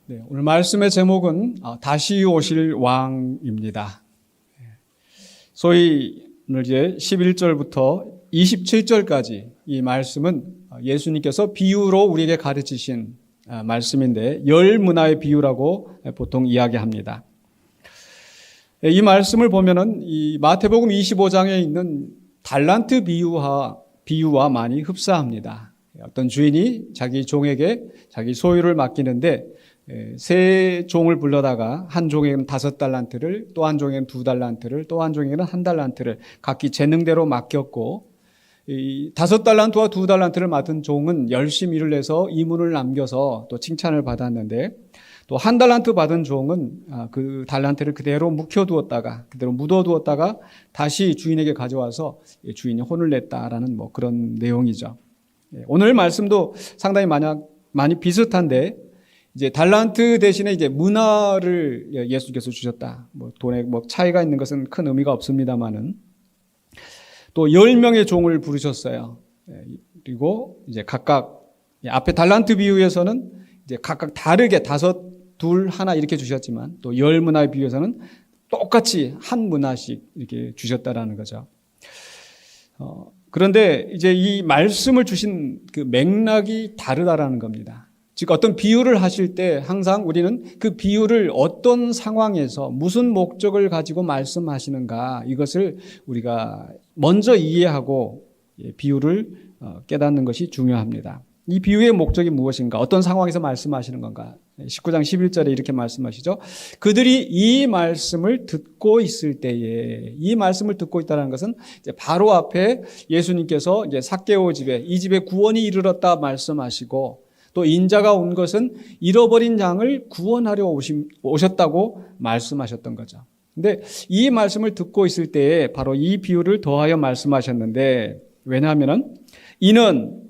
네, 오늘 말씀의 제목은 다시 오실 왕입니다. 소위 오늘 이제 11절부터 27절까지 이 말씀은 예수님께서 비유로 우리에게 가르치신 말씀인데 열 문화의 비유라고 보통 이야기합니다. 이 말씀을 보면은 이 마태복음 25장에 있는 달란트 비유와 많이 흡사합니다. 어떤 주인이 자기 종에게 자기 소유를 맡기는데 세 종을 불러다가 한 종에게는 5달란트를, 또 한 종에게는 2달란트를, 또 한 종에게는 1달란트를 각기 재능대로 맡겼고, 이 5달란트와 2달란트를 맡은 종은 열심히 일을 해서 이문을 남겨서 또 칭찬을 받았는데, 또 1달란트 받은 종은 그 달란트를 그대로 묵혀두었다가, 그대로 묻어두었다가 다시 주인에게 가져와서 주인이 혼을 냈다라는 그런 내용이죠. 오늘 말씀도 상당히 많이 비슷한데, 이제 달란트 대신에 이제 문화를 예수께서 주셨다. 돈에 차이가 있는 것은 큰 의미가 없습니다만은 또 10명의 종을 부르셨어요. 그리고 이제 각각 앞에 달란트 비유에서는 이제 각각 다르게 5, 2, 1 이렇게 주셨지만 또 10문화의 비유에서는 똑같이 한 문화씩 이렇게 주셨다라는 거죠. 그런데 이제 이 말씀을 주신 그 맥락이 다르다라는 겁니다. 즉 어떤 비유를 하실 때 항상 우리는 그 비유를 어떤 상황에서 무슨 목적을 가지고 말씀하시는가 이것을 우리가 먼저 이해하고 비유를 깨닫는 것이 중요합니다. 이 비유의 목적이 무엇인가? 어떤 상황에서 말씀하시는 건가? 19장 11절에 이렇게 말씀하시죠. 그들이 이 말씀을 듣고 있을 때에, 이 말씀을 듣고 있다는 것은 이제 바로 앞에 예수님께서 이제 삭개오 집에, 이 집에 구원이 이르렀다 말씀하시고, 또 인자가 온 것은 잃어버린 양을 구원하려 오셨다고 말씀하셨던 거죠. 근데 이 말씀을 듣고 있을 때에 바로 이 비유를 더하여 말씀하셨는데, 왜냐하면 이는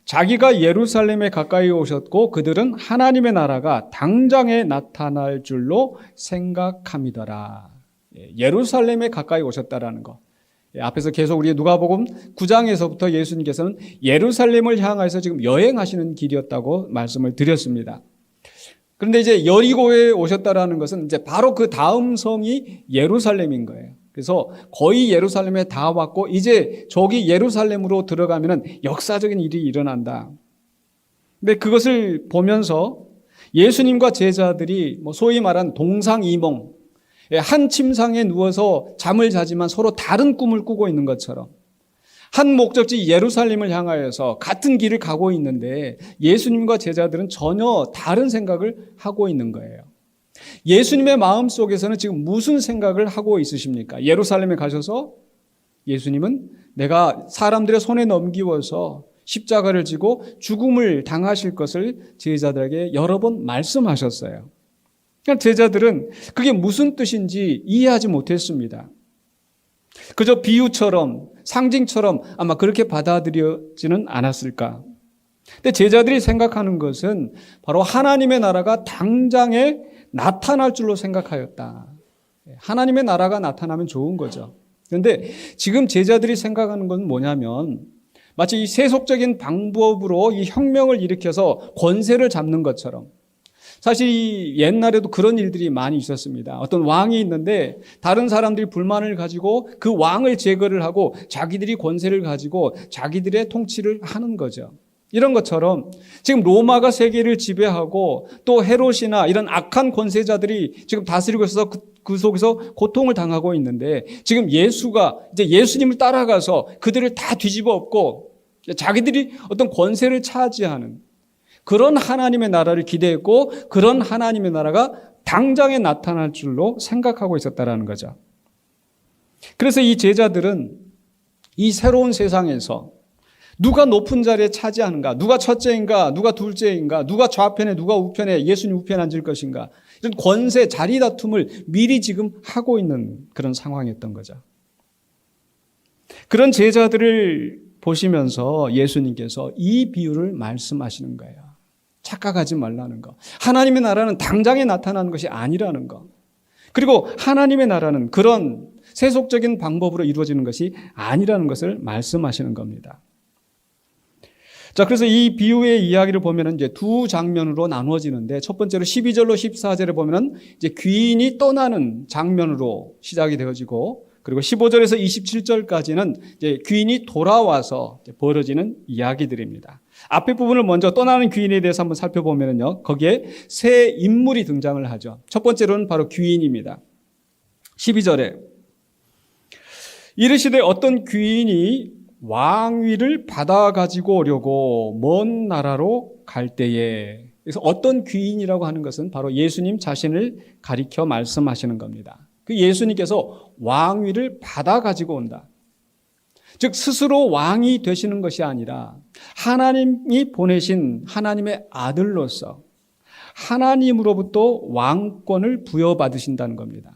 자기가 예루살렘에 가까이 오셨고 그들은 하나님의 나라가 당장에 나타날 줄로 생각함이더라. 예루살렘에 가까이 오셨다라는 거. 앞에서 계속 우리 누가복음 9장에서부터 예수님께서는 예루살렘을 향해서 지금 여행하시는 길이었다고 말씀을 드렸습니다. 그런데 이제 여리고에 오셨다라는 것은 이제 바로 그 다음 성이 예루살렘인 거예요. 그래서 거의 예루살렘에 다 왔고 이제 저기 예루살렘으로 들어가면은 역사적인 일이 일어난다. 근데 그것을 보면서 예수님과 제자들이 소위 말한 동상이몽, 한 침상에 누워서 잠을 자지만 서로 다른 꿈을 꾸고 있는 것처럼 한 목적지 예루살렘을 향하여서 같은 길을 가고 있는데 예수님과 제자들은 전혀 다른 생각을 하고 있는 거예요. 예수님의 마음속에서는 지금 무슨 생각을 하고 있으십니까? 예루살렘에 가셔서 예수님은 내가 사람들의 손에 넘기워서 십자가를 지고 죽음을 당하실 것을 제자들에게 여러 번 말씀하셨어요. 그러니까 제자들은 그게 무슨 뜻인지 이해하지 못했습니다. 그저 비유처럼 상징처럼 아마 그렇게 받아들여지는 않았을까. 근데 제자들이 생각하는 것은 바로 하나님의 나라가 당장에 나타날 줄로 생각하였다. 하나님의 나라가 나타나면 좋은 거죠. 그런데 지금 제자들이 생각하는 건 뭐냐면 마치 이 세속적인 방법으로 이 혁명을 일으켜서 권세를 잡는 것처럼, 사실 옛날에도 그런 일들이 많이 있었습니다. 어떤 왕이 있는데 다른 사람들이 불만을 가지고 그 왕을 제거를 하고 자기들이 권세를 가지고 자기들의 통치를 하는 거죠. 이런 것처럼 지금 로마가 세계를 지배하고 또 헤롯이나 이런 악한 권세자들이 지금 다스리고 있어서 그 속에서 고통을 당하고 있는데 지금 예수가 이제 예수님을 따라가서 그들을 다 뒤집어 엎고 자기들이 어떤 권세를 차지하는 그런 하나님의 나라를 기대했고 그런 하나님의 나라가 당장에 나타날 줄로 생각하고 있었다라는 거죠. 그래서 이 제자들은 이 새로운 세상에서 누가 높은 자리에 차지하는가, 누가 첫째인가, 누가 둘째인가, 누가 좌편에 누가 우편에 예수님 우편에 앉을 것인가, 이런 권세 자리 다툼을 미리 지금 하고 있는 그런 상황이었던 거죠. 그런 제자들을 보시면서 예수님께서 이 비유를 말씀하시는 거예요. 착각하지 말라는 거. 하나님의 나라는 당장에 나타나는 것이 아니라는 거. 그리고 하나님의 나라는 그런 세속적인 방법으로 이루어지는 것이 아니라는 것을 말씀하시는 겁니다. 자, 그래서 이 비유의 이야기를 보면은 이제 두 장면으로 나누어지는데, 첫 번째로 12절로 14절에 보면은 이제 귀인이 떠나는 장면으로 시작이 되어지고, 그리고 15절에서 27절까지는 이제 귀인이 돌아와서 벌어지는 이야기들입니다. 앞에 부분을 먼저 떠나는 귀인에 대해서 한번 살펴보면요, 거기에 세 인물이 등장을 하죠. 첫 번째로는 바로 귀인입니다. 12절에 이르시되 어떤 귀인이 왕위를 받아 가지고 오려고 먼 나라로 갈 때에, 그래서 어떤 귀인이라고 하는 것은 바로 예수님 자신을 가리켜 말씀하시는 겁니다. 그 예수님께서 왕위를 받아 가지고 온다. 즉 스스로 왕이 되시는 것이 아니라 하나님이 보내신 하나님의 아들로서 하나님으로부터 왕권을 부여받으신다는 겁니다.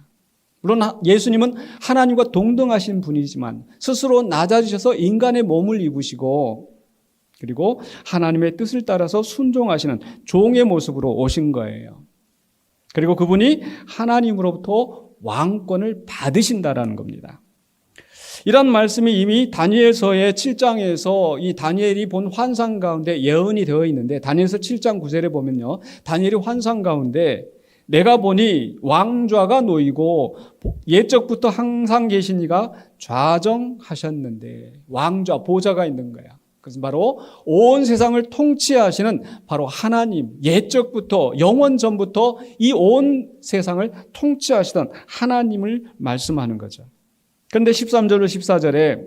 물론 예수님은 하나님과 동등하신 분이지만 스스로 낮아지셔서 인간의 몸을 입으시고, 그리고 하나님의 뜻을 따라서 순종하시는 종의 모습으로 오신 거예요. 그리고 그분이 하나님으로부터 왕권을 받으신다라는 겁니다. 이런 말씀이 이미 다니엘서의 7장에서 이 다니엘이 본 환상 가운데 예언이 되어 있는데, 다니엘서 7장 9절에 보면요, 다니엘이 환상 가운데 내가 보니 왕좌가 놓이고 옛적부터 항상 계신 이가 좌정하셨는데, 왕좌, 보좌가 있는 거야. 그것은 바로 온 세상을 통치하시는 바로 하나님, 옛적부터 영원 전부터 이 온 세상을 통치하시던 하나님을 말씀하는 거죠. 그런데 13절로 14절에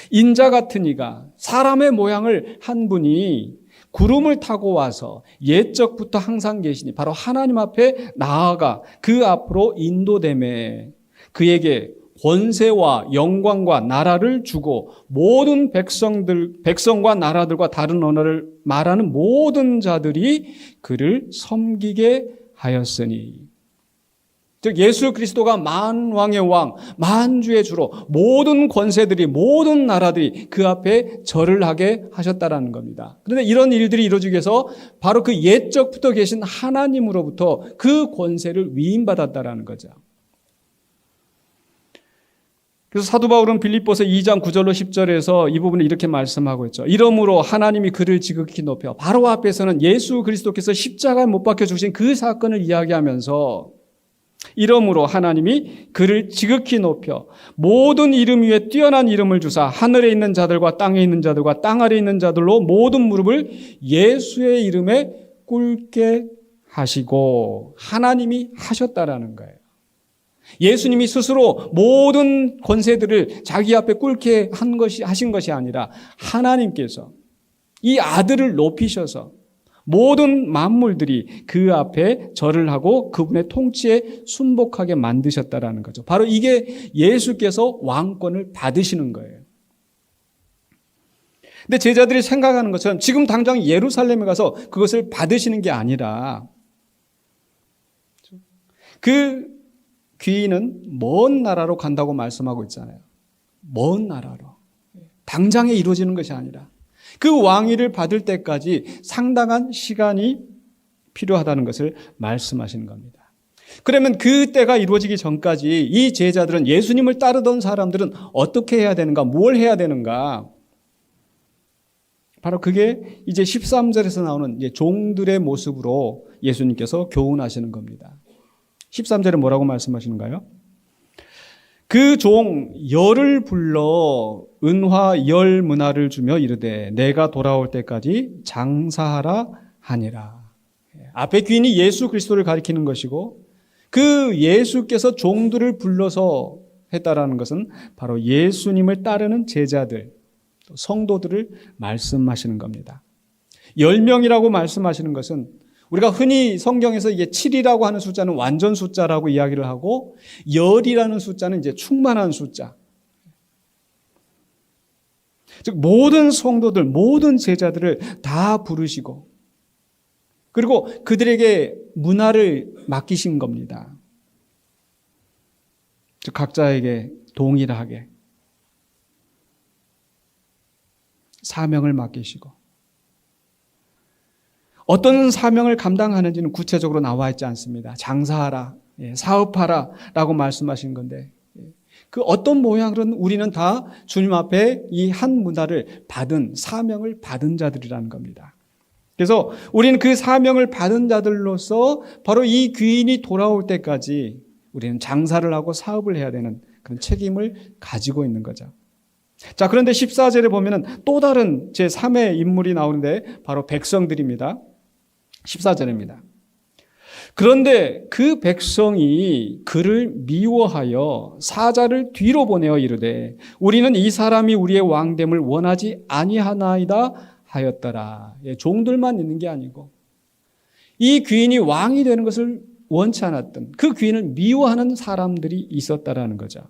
인자 같은 이가, 사람의 모양을 한 분이 구름을 타고 와서 옛적부터 항상 계시니 바로 하나님 앞에 나아가 그 앞으로 인도되매 그에게 권세와 영광과 나라를 주고 모든 백성과 나라들과 다른 언어를 말하는 모든 자들이 그를 섬기게 하였으니, 즉 예수 그리스도가 만왕의 왕, 만주의 주로 모든 권세들이, 모든 나라들이 그 앞에 절을 하게 하셨다라는 겁니다. 그런데 이런 일들이 이루어지기 위해서 바로 그 옛적부터 계신 하나님으로부터 그 권세를 위임받았다라는 거죠. 그래서 사도 바울은 빌립보서 2장 9절로 10절에서 이 부분을 이렇게 말씀하고 있죠. 이러므로 하나님이 그를 지극히 높여, 바로 앞에서는 예수 그리스도께서 십자가에 못 박혀 죽으신 그 사건을 이야기하면서, 이러므로 하나님이 그를 지극히 높여 모든 이름 위에 뛰어난 이름을 주사 하늘에 있는 자들과 땅에 있는 자들과 땅 아래에 있는 자들로 모든 무릎을 예수의 이름에 꿇게 하시고, 하나님이 하셨다라는 거예요. 예수님이 스스로 모든 권세들을 자기 앞에 꿇게 하신 것이 아니라 하나님께서 이 아들을 높이셔서 모든 만물들이 그 앞에 절을 하고 그분의 통치에 순복하게 만드셨다라는 거죠. 바로 이게 예수께서 왕권을 받으시는 거예요. 근데 제자들이 생각하는 것처럼 지금 당장 예루살렘에 가서 그것을 받으시는 게 아니라, 그 귀인은 먼 나라로 간다고 말씀하고 있잖아요. 먼 나라로. 당장에 이루어지는 것이 아니라 그 왕위를 받을 때까지 상당한 시간이 필요하다는 것을 말씀하시는 겁니다. 그러면 그 때가 이루어지기 전까지 이 제자들은, 예수님을 따르던 사람들은 어떻게 해야 되는가, 뭘 해야 되는가? 바로 그게 이제 13절에서 나오는 이제 종들의 모습으로 예수님께서 교훈하시는 겁니다. 13절에 뭐라고 말씀하시는가요? 그 종 열을 불러 은화 열 문화를 주며 이르되 내가 돌아올 때까지 장사하라 하니라. 앞에 귀인이 예수 그리스도를 가리키는 것이고, 그 예수께서 종들을 불러서 했다라는 것은 바로 예수님을 따르는 제자들, 성도들을 말씀하시는 겁니다. 10명이라고 말씀하시는 것은, 우리가 흔히 성경에서 이게 7이라고 하는 숫자는 완전 숫자라고 이야기를 하고, 열이라는 숫자는 이제 충만한 숫자. 즉 모든 성도들, 모든 제자들을 다 부르시고, 그리고 그들에게 문화를 맡기신 겁니다. 즉 각자에게 동일하게 사명을 맡기시고, 어떤 사명을 감당하는지는 구체적으로 나와 있지 않습니다. 장사하라, 사업하라 라고 말씀하신 건데, 그 어떤 모양으로는 우리는 다 주님 앞에 이 한 문화를 받은, 사명을 받은 자들이라는 겁니다. 그래서 우리는 그 사명을 받은 자들로서 바로 이 귀인이 돌아올 때까지 우리는 장사를 하고 사업을 해야 되는 그런 책임을 가지고 있는 거죠. 자, 그런데 14절에 보면은 또 다른 제3의 인물이 나오는데 바로 백성들입니다. 14절입니다. 그런데 그 백성이 그를 미워하여 사자를 뒤로 보내어 이르되 우리는 이 사람이 우리의 왕됨을 원하지 아니하나이다 하였더라. 종들만 있는 게 아니고 이 귀인이 왕이 되는 것을 원치 않았던 그 귀인을 미워하는 사람들이 있었다라는 거죠.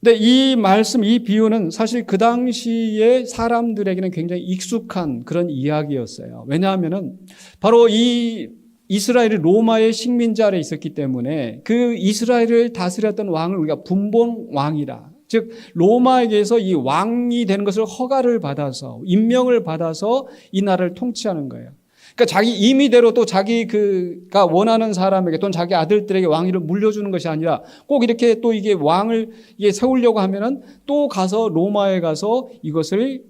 근데 이 말씀, 이 비유는 사실 그 당시에 사람들에게는 굉장히 익숙한 그런 이야기였어요. 왜냐하면은 바로 이 이스라엘이 로마의 식민지 아래 있었기 때문에 그 이스라엘을 다스렸던 왕을 우리가 분봉 왕이라, 즉 로마에게서 이 왕이 되는 것을 허가를 받아서 임명을 받아서 이 나라를 통치하는 거예요. 그러니까 자기 임의대로 또 자기가 원하는 사람에게 또는 자기 아들들에게 왕위를 물려주는 것이 아니라 꼭 이렇게 또 이게 왕을 세우려고 하면은 또 가서 로마에 가서 이것을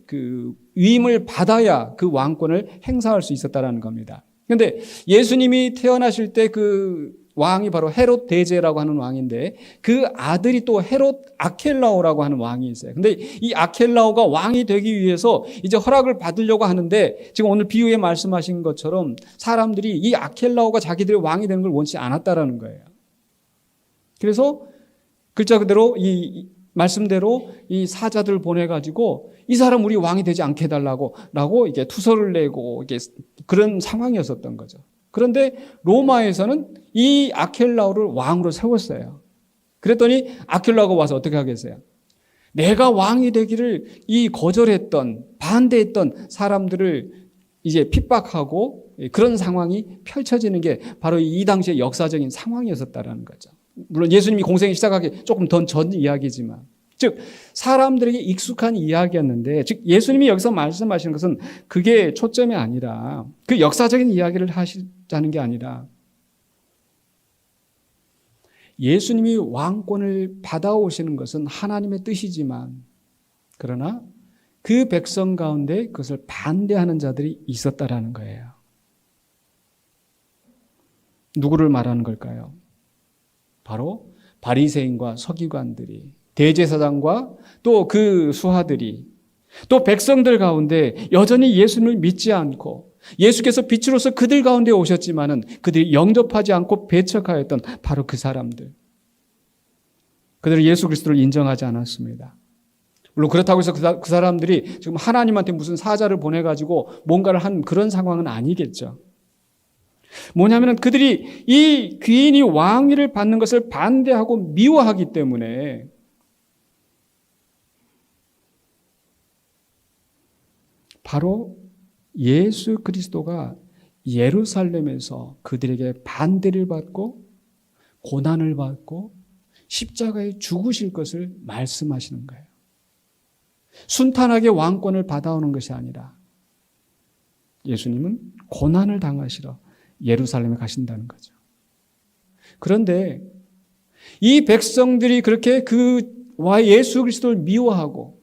위임을 받아야 그 왕권을 행사할 수 있었다라는 겁니다. 그런데 예수님이 태어나실 때 그 왕이 바로 헤롯 대제라고 하는 왕인데 그 아들이 또 헤롯 아켈라오라고 하는 왕이 있어요. 근데 이 아켈라오가 왕이 되기 위해서 이제 허락을 받으려고 하는데 지금 오늘 비유에 말씀하신 것처럼 사람들이 이 아켈라오가 자기들의 왕이 되는 걸 원치 않았다라는 거예요. 그래서 글자 그대로 이 말씀대로 이 사자들을 보내가지고 이 사람 우리 왕이 되지 않게 해달라고 이게 투서를 내고 이게 그런 상황이었었던 거죠. 그런데 로마에서는 이 아켈라오를 왕으로 세웠어요. 그랬더니 아켈라오가 와서 어떻게 하겠어요? 내가 왕이 되기를 이 거절했던, 반대했던 사람들을 이제 핍박하고 그런 상황이 펼쳐지는 게 바로 이 당시의 역사적인 상황이었었다라는 거죠. 물론 예수님이 공생이 시작하기 조금 더 전 이야기지만, 즉 사람들에게 익숙한 이야기였는데, 즉 예수님이 여기서 말씀하시는 것은 그게 초점이 아니라 그 역사적인 이야기를 하시자는 게 아니라 예수님이 왕권을 받아오시는 것은 하나님의 뜻이지만 그러나 그 백성 가운데 그것을 반대하는 자들이 있었다라는 거예요. 누구를 말하는 걸까요? 바로 바리새인과 서기관들이, 대제사장과 또 그 수하들이, 또 백성들 가운데 여전히 예수님을 믿지 않고 예수께서 빛으로서 그들 가운데 오셨지만은 그들이 영접하지 않고 배척하였던 바로 그 사람들. 그들은 예수 그리스도를 인정하지 않았습니다. 물론 그렇다고 해서 그 사람들이 지금 하나님한테 무슨 사자를 보내가지고 뭔가를 한 그런 상황은 아니겠죠. 뭐냐면은 그들이 이 귀인이 왕위를 받는 것을 반대하고 미워하기 때문에 바로 예수 그리스도가 예루살렘에서 그들에게 반대를 받고 고난을 받고 십자가에 죽으실 것을 말씀하시는 거예요. 순탄하게 왕권을 받아오는 것이 아니라 예수님은 고난을 당하시러 예루살렘에 가신다는 거죠. 그런데 이 백성들이 그렇게 예수 그리스도를 미워하고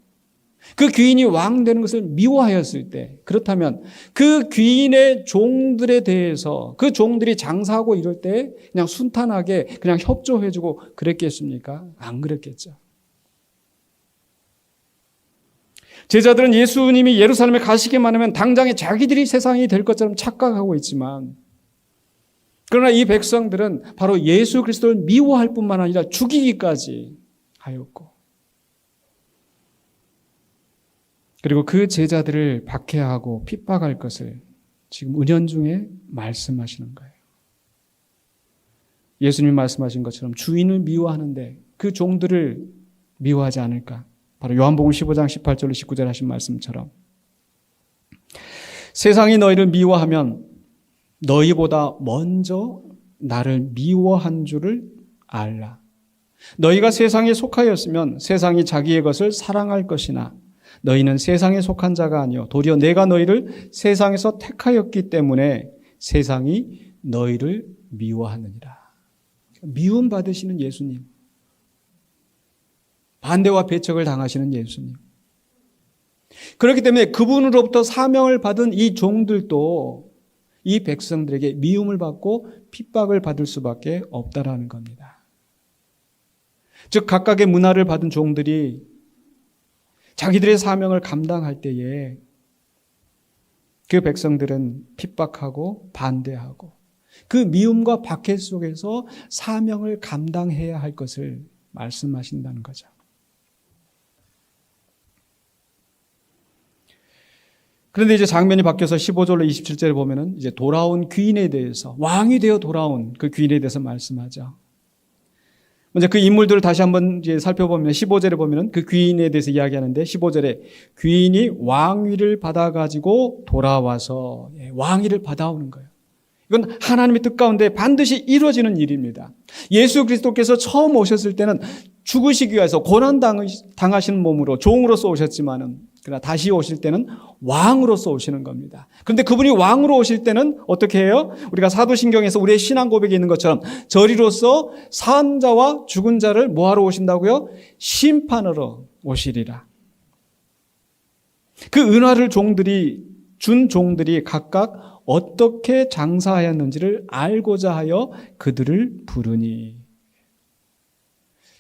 그 귀인이 왕 되는 것을 미워하였을 때, 그렇다면 그 귀인의 종들에 대해서 그 종들이 장사하고 이럴 때 그냥 순탄하게 그냥 협조해주고 그랬겠습니까? 안 그랬겠죠. 제자들은 예수님이 예루살렘에 가시기만 하면 당장에 자기들이 세상이 될 것처럼 착각하고 있지만, 그러나 이 백성들은 바로 예수 그리스도를 미워할 뿐만 아니라 죽이기까지 하였고, 그리고 그 제자들을 박해하고 핍박할 것을 지금 은연중에 말씀하시는 거예요. 예수님이 말씀하신 것처럼 주인을 미워하는데 그 종들을 미워하지 않을까? 바로 요한복음 15장 18절로 19절 하신 말씀처럼 세상이 너희를 미워하면 너희보다 먼저 나를 미워한 줄을 알라. 너희가 세상에 속하였으면 세상이 자기의 것을 사랑할 것이나 너희는 세상에 속한 자가 아니요 도리어 내가 너희를 세상에서 택하였기 때문에 세상이 너희를 미워하느니라. 미움 받으시는 예수님, 반대와 배척을 당하시는 예수님. 그렇기 때문에 그분으로부터 사명을 받은 이 종들도 이 백성들에게 미움을 받고 핍박을 받을 수밖에 없다라는 겁니다. 즉 각각의 문화를 받은 종들이 자기들의 사명을 감당할 때에 그 백성들은 핍박하고 반대하고 그 미움과 박해 속에서 사명을 감당해야 할 것을 말씀하신다는 거죠. 그런데 이제 장면이 바뀌어서 15절로 27절에 보면은 이제 돌아온 귀인에 대해서, 왕이 되어 돌아온 그 귀인에 대해서 말씀하죠. 먼저 그 인물들을 다시 한번 이제 살펴보면 15절에 보면은 그 귀인에 대해서 이야기하는데 15절에 귀인이 왕위를 받아가지고 돌아와서 왕위를 받아오는 거예요. 이건 하나님의 뜻 가운데 반드시 이루어지는 일입니다. 예수 그리스도께서 처음 오셨을 때는 죽으시기 위해서 고난당하시는 몸으로 종으로서 오셨지만은 그러나 다시 오실 때는 왕으로서 오시는 겁니다. 그런데 그분이 왕으로 오실 때는 어떻게 해요? 우리가 사도신경에서 우리의 신앙 고백이 있는 것처럼 저리로서 산 자와 죽은 자를 뭐하러 오신다고요? 심판으로 오시리라. 그 은화를 준 종들이 각각 어떻게 장사하였는지를 알고자 하여 그들을 부르니.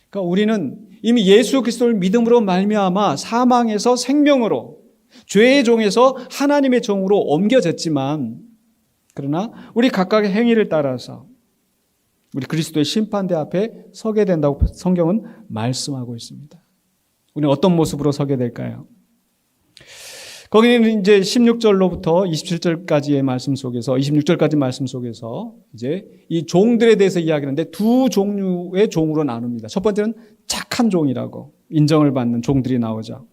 그러니까 우리는 이미 예수 그리스도를 믿음으로 말미암아 사망에서 생명으로, 죄의 종에서 하나님의 종으로 옮겨졌지만, 그러나 우리 각각의 행위를 따라서 우리 그리스도의 심판대 앞에 서게 된다고 성경은 말씀하고 있습니다. 우리는 어떤 모습으로 서게 될까요? 거기는 이제 16절로부터 27절까지의 말씀 속에서, 26절까지 말씀 속에서 이제 이 종들에 대해서 이야기하는데 두 종류의 종으로 나눕니다. 첫 번째는 착한 종이라고 인정을 받는 종들이 나오죠.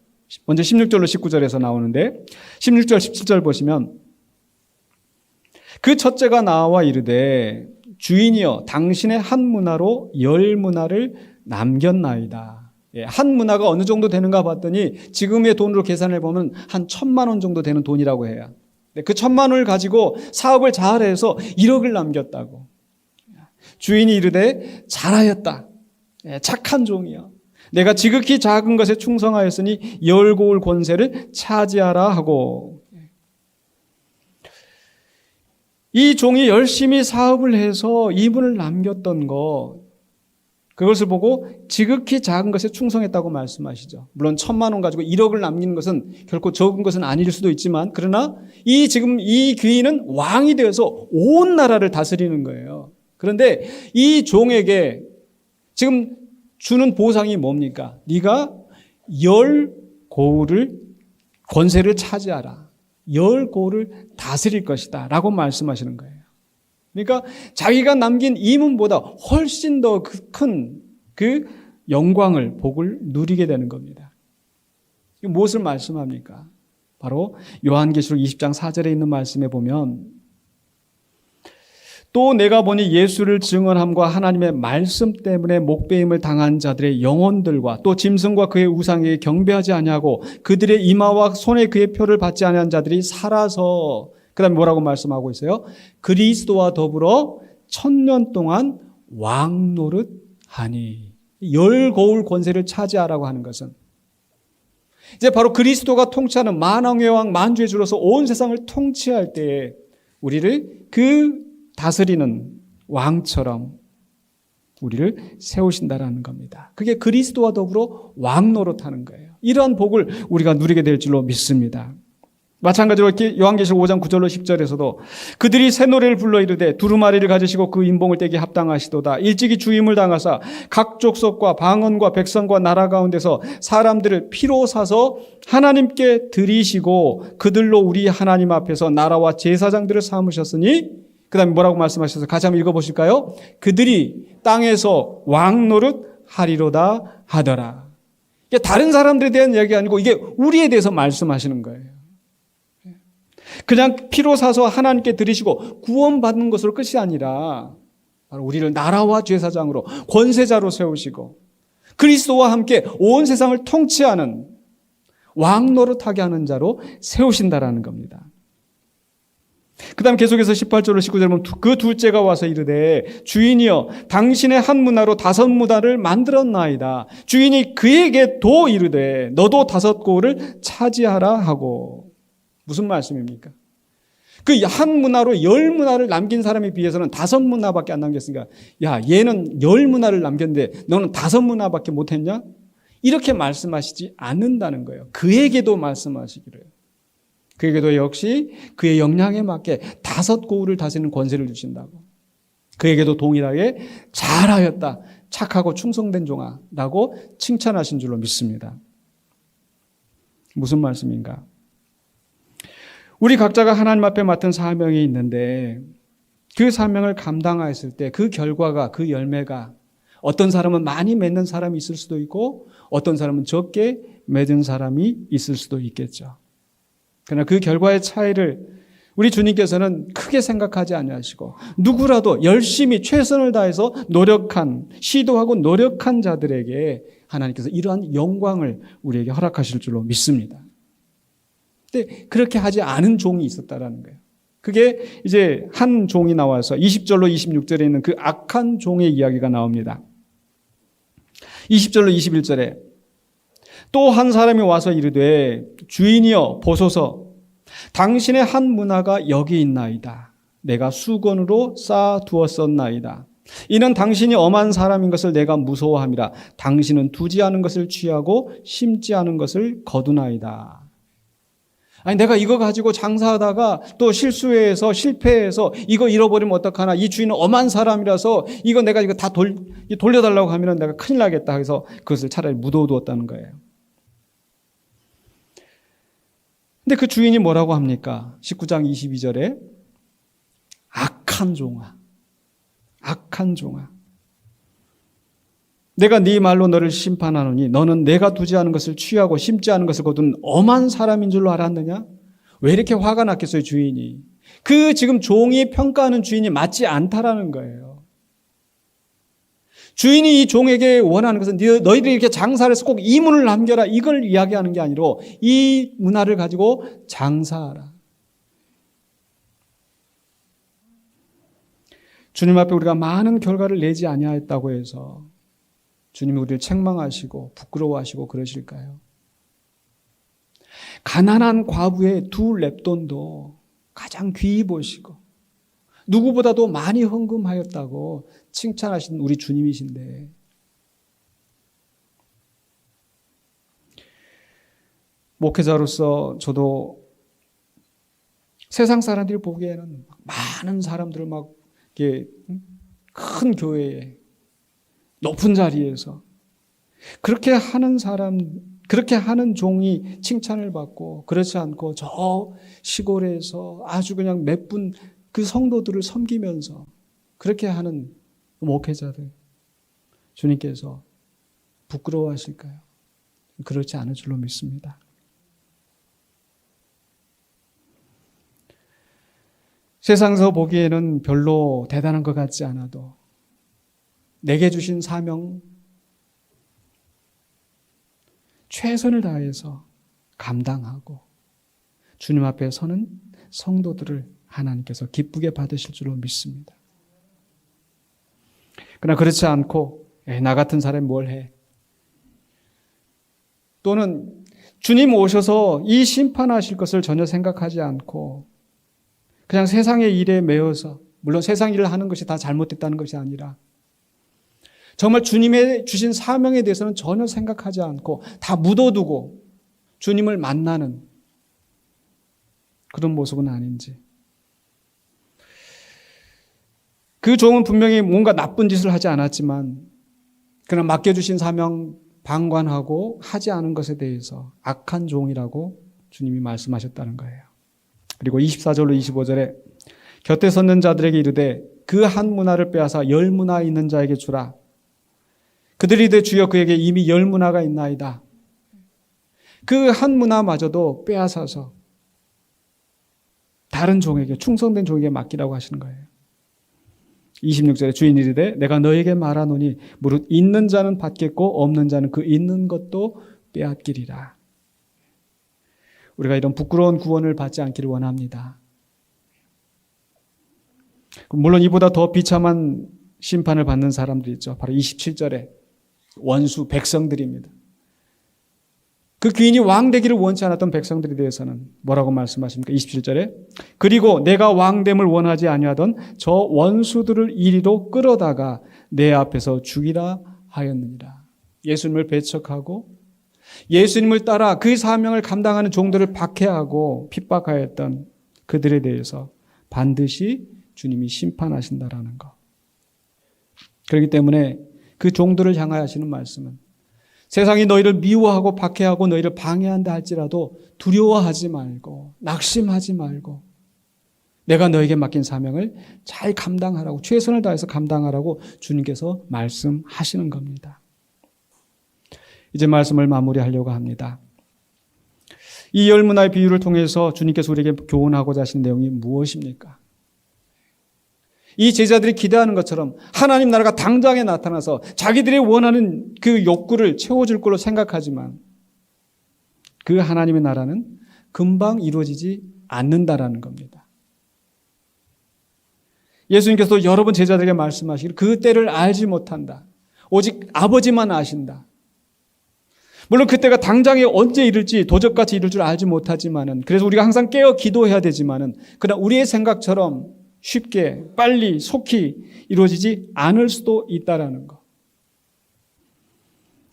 먼저 16절로 19절에서 나오는데 16절, 17절 보시면 그 첫째가 나와 이르되 주인이여 당신의 한 문화로 열 문화를 남겼나이다. 한 문화가 어느 정도 되는가 봤더니 지금의 돈으로 계산해 보면 한 1,000만 원 정도 되는 돈이라고 해요. 그 1,000만 원을 가지고 사업을 잘해서 1억을 남겼다고. 주인이 이르되 잘하였다. 착한 종이여. 내가 지극히 작은 것에 충성하였으니 열고울 권세를 차지하라 하고. 이 종이 열심히 사업을 해서 이분을 남겼던 거, 그것을 보고 지극히 작은 것에 충성했다고 말씀하시죠. 물론 1,000만 원 가지고 1억을 남기는 것은 결코 적은 것은 아닐 수도 있지만, 그러나 지금 이 귀인은 왕이 되어서 온 나라를 다스리는 거예요. 그런데 이 종에게 지금 주는 보상이 뭡니까? 네가 열 고을을 권세를 차지하라. 열 고을을 다스릴 것이다 라고 말씀하시는 거예요. 그러니까 자기가 남긴 이문보다 훨씬 더 큰 그 영광을, 복을 누리게 되는 겁니다. 무엇을 말씀합니까? 바로 요한계시록 20장 4절에 있는 말씀에 보면 또 내가 보니 예수를 증언함과 하나님의 말씀 때문에 목배임을 당한 자들의 영혼들과 또 짐승과 그의 우상에게 경배하지 아니하고 그들의 이마와 손에 그의 표를 받지 아니한 자들이 살아서, 그 다음에 뭐라고 말씀하고 있어요? 그리스도와 더불어 1,000년 동안 왕노릇하니. 열 고울 권세를 차지하라고 하는 것은 이제 바로 그리스도가 통치하는 만왕의 왕, 만주의 주로서 온 세상을 통치할 때에 우리를 그 다스리는 왕처럼 우리를 세우신다라는 겁니다. 그게 그리스도와 더불어 왕노릇하는 거예요. 이러한 복을 우리가 누리게 될 줄로 믿습니다. 마찬가지로 요한계시록 5장 9절로 10절에서도 그들이 새 노래를 불러 이르되 두루마리를 가지시고 그 인봉을 떼기 합당하시도다. 일찍이 주임을 당하사 각 족속과 방언과 백성과 나라 가운데서 사람들을 피로 사서 하나님께 드리시고 그들로 우리 하나님 앞에서 나라와 제사장들을 삼으셨으니, 그 다음에 뭐라고 말씀하셔서 같이 한번 읽어보실까요? 그들이 땅에서 왕노릇 하리로다 하더라. 이게 다른 사람들에 대한 이야기가 아니고 이게 우리에 대해서 말씀하시는 거예요. 그냥 피로 사서 하나님께 드리시고 구원받는 것으로 끝이 아니라 바로 우리를 나라와 제사장으로 권세자로 세우시고 그리스도와 함께 온 세상을 통치하는 왕노릇하게 하는 자로 세우신다라는 겁니다. 그 다음 계속해서 18절로 19절 보면 그 둘째가 와서 이르되 주인이여 당신의 한 문화로 5문화를 만들었나이다. 주인이 그에게 도 이르되 너도 5고을을 차지하라 하고. 무슨 말씀입니까? 그 한 문화로 10문화를 남긴 사람에 비해서는 5문화밖에 안 남겼으니까 야 얘는 10문화를 남겼는데 너는 5문화밖에 못했냐? 이렇게 말씀하시지 않는다는 거예요. 그에게도 말씀하시기를. 그에게도 역시 그의 역량에 맞게 5고을을 다스리는 권세를 주신다고. 그에게도 동일하게 잘하였다. 착하고 충성된 종아라고 칭찬하신 줄로 믿습니다. 무슨 말씀인가? 우리 각자가 하나님 앞에 맡은 사명이 있는데 그 사명을 감당하였을 때 그 결과가, 그 열매가 어떤 사람은 많이 맺는 사람이 있을 수도 있고 어떤 사람은 적게 맺은 사람이 있을 수도 있겠죠. 그러나 그 결과의 차이를 우리 주님께서는 크게 생각하지 아니하시고 누구라도 열심히 최선을 다해서 시도하고 노력한 자들에게 하나님께서 이러한 영광을 우리에게 허락하실 줄로 믿습니다. 근데 그렇게 하지 않은 종이 있었다라는 거예요. 그게 이제 한 종이 나와서 20절로 26절에 있는 그 악한 종의 이야기가 나옵니다. 20절로 21절에 또 한 사람이 와서 이르되 주인이여 보소서 당신의 한 문화가 여기 있나이다. 내가 수건으로 쌓아 두었었나이다. 이는 당신이 엄한 사람인 것을 내가 무서워함이라. 당신은 두지 않은 것을 취하고 심지 않은 것을 거두나이다. 아니 내가 이거 가지고 장사하다가 또 실수해서 실패해서 이거 잃어버리면 어떡하나. 이 주인은 엄한 사람이라서 이거 내가 이거 다 돌려달라고 하면 내가 큰일 나겠다 해서 그것을 차라리 묻어두었다는 거예요. 근데 그 주인이 뭐라고 합니까? 19장 22절에 악한 종아, 악한 종아. 내가 네 말로 너를 심판하노니 너는 내가 두지 않은 것을 취하고 심지 않은 것을 거둔 엄한 사람인 줄로 알았느냐? 왜 이렇게 화가 났겠어요, 주인이? 그 지금 종이 평가하는 주인이 맞지 않다라는 거예요. 주인이 이 종에게 원하는 것은 너희들이 이렇게 장사를 해서 꼭 이 문을 남겨라 이걸 이야기하는 게 아니라 이 문화를 가지고 장사하라. 주님 앞에 우리가 많은 결과를 내지 아니하였다고 해서 주님이 우리를 책망하시고 부끄러워하시고 그러실까요? 가난한 과부의 2렙돈도 가장 귀히 보시고 누구보다도 많이 헌금하였다고 칭찬하신 우리 주님이신데 목회자로서 저도 세상 사람들이 보기에는 많은 사람들을 막 이렇게 큰 교회에 높은 자리에서 그렇게 하는 사람, 그렇게 하는 종이 칭찬을 받고 그렇지 않고 저 시골에서 아주 그냥 몇 분 그 성도들을 섬기면서 그렇게 하는 목회자들 주님께서 부끄러워하실까요? 그렇지 않을 줄로 믿습니다. 세상에서 보기에는 별로 대단한 것 같지 않아도 내게 주신 사명 최선을 다해서 감당하고 주님 앞에 서는 성도들을 하나님께서 기쁘게 받으실 줄로 믿습니다. 그러나 그렇지 않고 나 같은 사람이 뭘 해? 또는 주님 오셔서 이 심판하실 것을 전혀 생각하지 않고 그냥 세상의 일에 매여서 물론 세상 일을 하는 것이 다 잘못됐다는 것이 아니라 정말 주님의 주신 사명에 대해서는 전혀 생각하지 않고 다 묻어두고 주님을 만나는 그런 모습은 아닌지. 그 종은 분명히 뭔가 나쁜 짓을 하지 않았지만 그러나 맡겨주신 사명 방관하고 하지 않은 것에 대해서 악한 종이라고 주님이 말씀하셨다는 거예요. 그리고 24절로 25절에 곁에 섰는 자들에게 이르되 그 한 문화를 빼앗아 10문화 있는 자에게 주라. 그들이 이르되 주여 그에게 이미 10문화가 있나이다. 그 한 문화마저도 빼앗아서 다른 종에게 충성된 종에게 맡기라고 하시는 거예요. 26절에 주인이 이르되 내가 너에게 말하노니 무릇 있는 자는 받겠고 없는 자는 그 있는 것도 물론 이보다 더 비참한 심판을 받는 사람들이 있죠. 바로 27절에 원수 백성들입니다. 그 귀인이 왕 되기를 원치 않았던 백성들에 대해서는 뭐라고 말씀하십니까? 27절에 그리고 내가 왕됨을 원하지 아니하던 저 원수들을 이리로 끌어다가 내 앞에서 죽이라 하였느니라. 예수님을 배척하고 예수님을 따라 그 사명을 감당하는 종들을 박해하고 핍박하였던 그들에 대해서 반드시 주님이 심판하신다라는 것. 그렇기 때문에 그 종들을 향하여 하시는 말씀은 세상이 너희를 미워하고 박해하고 너희를 방해한다 할지라도 두려워하지 말고 낙심하지 말고 내가 너에게 맡긴 사명을 잘 감당하라고 최선을 다해서 감당하라고 주님께서 말씀하시는 겁니다. 이제 말씀을 마무리하려고 합니다. 이 열 문화의 비유를 통해서 주님께서 우리에게 교훈하고자 하신 내용이 무엇입니까? 이 제자들이 기대하는 것처럼 하나님 나라가 당장에 나타나서 자기들이 원하는 그 욕구를 채워줄 걸로 생각하지만 그 하나님의 나라는 금방 이루어지지 않는다라는 겁니다. 예수님께서 여러 번 제자들에게 말씀하시기를 그 때를 알지 못한다. 오직 아버지만 아신다. 물론 그때가 당장에 언제 이룰지 도적같이 이룰 줄 알지 못하지만은 그래서 우리가 항상 깨어 기도해야 되지만은 그러나 우리의 생각처럼 쉽게 빨리 속히 이루어지지 않을 수도 있다라는 것.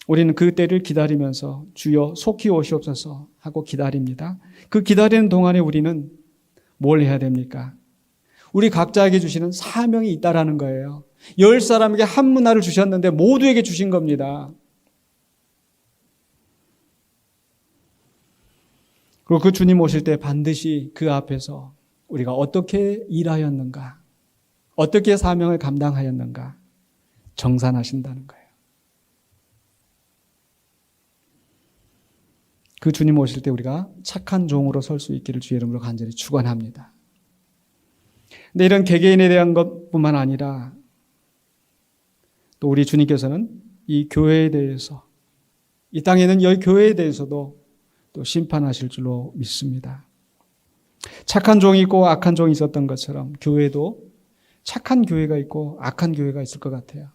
우리는 그 때를 기다리면서 주여 속히 오시옵소서 하고 기다립니다. 그 기다리는 동안에 우리는 뭘 해야 됩니까? 우리 각자에게 주시는 사명이 있다라는 거예요. 10사람에게 한 문화를 주셨는데 모두에게 주신 겁니다. 그리고 그 주님 오실 때 반드시 그 앞에서 우리가 어떻게 일하였는가, 어떻게 사명을 감당하였는가 정산하신다는 거예요. 그 주님 오실 때 우리가 착한 종으로 설 수 있기를 주의 이름으로 간절히 축원합니다. 근데 이런 개개인에 대한 것뿐만 아니라 또 우리 주님께서는 이 교회에 대해서 이 땅에 있는 이 교회에 대해서도 또 심판하실 줄로 믿습니다. 착한 종이 있고 악한 종이 있었던 것처럼 교회도 착한 교회가 있고 악한 교회가 있을 것 같아요.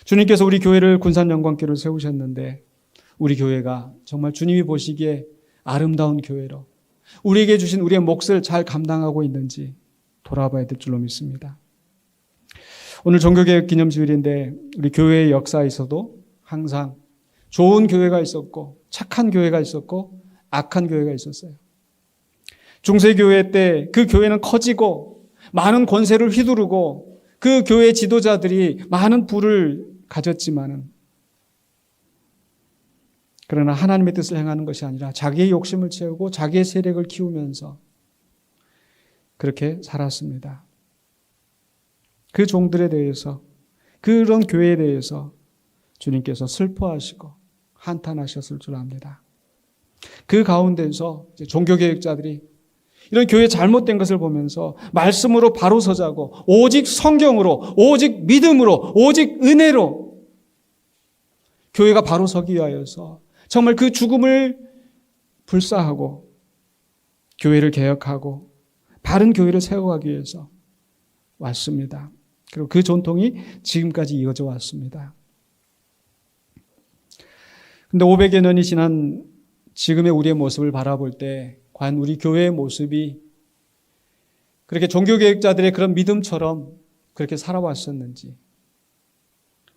주님께서 우리 교회를 군산영광교회를 세우셨는데 우리 교회가 정말 주님이 보시기에 아름다운 교회로 우리에게 주신 우리의 몫을 잘 감당하고 있는지 돌아봐야 될 줄로 믿습니다. 오늘 종교개혁 기념주일인데 우리 교회의 역사에서도 항상 좋은 교회가 있었고 착한 교회가 있었고 악한 교회가 있었어요. 중세교회 때 그 교회는 커지고 많은 권세를 휘두르고 그 교회 지도자들이 많은 부를 가졌지만은 그러나 하나님의 뜻을 행하는 것이 아니라 자기의 욕심을 채우고 자기의 세력을 키우면서 그렇게 살았습니다. 그 종들에 대해서 그런 교회에 대해서 주님께서 슬퍼하시고 한탄하셨을 줄 압니다. 그 가운데서 종교개혁자들이 이런 교회 잘못된 것을 보면서 말씀으로 바로 서자고 오직 성경으로 오직 믿음으로 오직 은혜로 교회가 바로 서기 위하여서 정말 그 죽음을 불사하고 교회를 개혁하고 바른 교회를 세워가기 위해서 왔습니다. 그리고 그 전통이 지금까지 이어져 왔습니다. 근데 500여 년이 지난 지금의 우리의 모습을 바라볼 때 과연 우리 교회의 모습이 그렇게 종교개혁자들의 그런 믿음처럼 그렇게 살아왔었는지,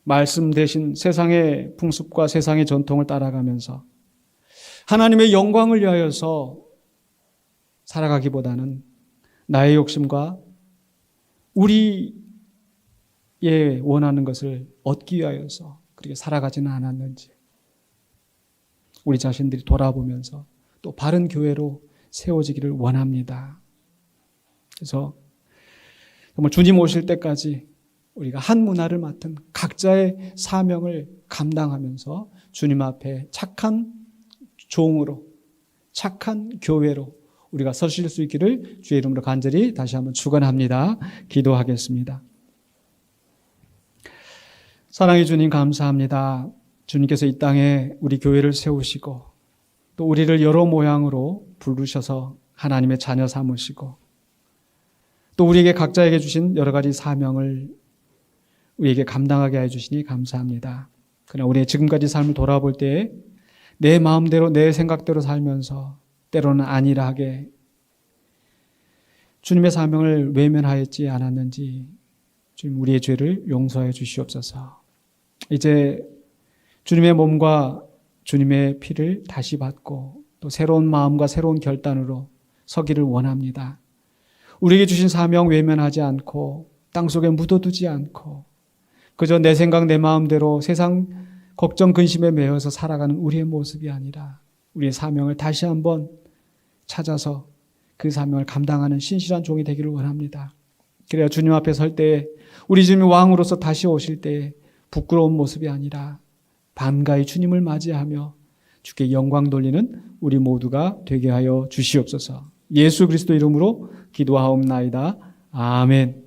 말씀 대신 세상의 풍습과 세상의 전통을 따라가면서 하나님의 영광을 위하여서 살아가기보다는 나의 욕심과 우리의 원하는 것을 얻기 위하여서 그렇게 살아가지는 않았는지 우리 자신들이 돌아보면서 또 바른 교회로 세워지기를 원합니다. 그래서 정말 주님 오실 때까지 우리가 한 문화를 맡은 각자의 사명을 감당하면서 주님 앞에 착한 종으로 착한 교회로 우리가 서실 수 있기를 주의 이름으로 간절히 다시 한번 축원합니다. 기도하겠습니다. 사랑의 주님 감사합니다. 주님께서 이 땅에 우리 교회를 세우시고 또 우리를 여러 모양으로 부르셔서 하나님의 자녀 삼으시고 또 우리에게 각자에게 주신 여러 가지 사명을 우리에게 감당하게 해주시니 감사합니다. 그러나 우리의 지금까지 삶을 돌아볼 때에 내 마음대로 내 생각대로 살면서 때로는 아니라 하게 주님의 사명을 외면하였지 않았는지 주님 우리의 죄를 용서해 주시옵소서. 이제 주님의 몸과 주님의 피를 다시 받고 또 새로운 마음과 새로운 결단으로 서기를 원합니다. 우리에게 주신 사명 외면하지 않고 땅속에 묻어두지 않고 그저 내 생각 내 마음대로 세상 걱정 근심에 매여서 살아가는 우리의 모습이 아니라 우리의 사명을 다시 한번 찾아서 그 사명을 감당하는 신실한 종이 되기를 원합니다. 그래야 주님 앞에 설 때에 우리 주님이 왕으로서 다시 오실 때에 부끄러운 모습이 아니라 반가이 주님을 맞이하며 주께 영광 돌리는 우리 모두가 되게 하여 주시옵소서. 예수 그리스도 이름으로 기도하옵나이다. 아멘.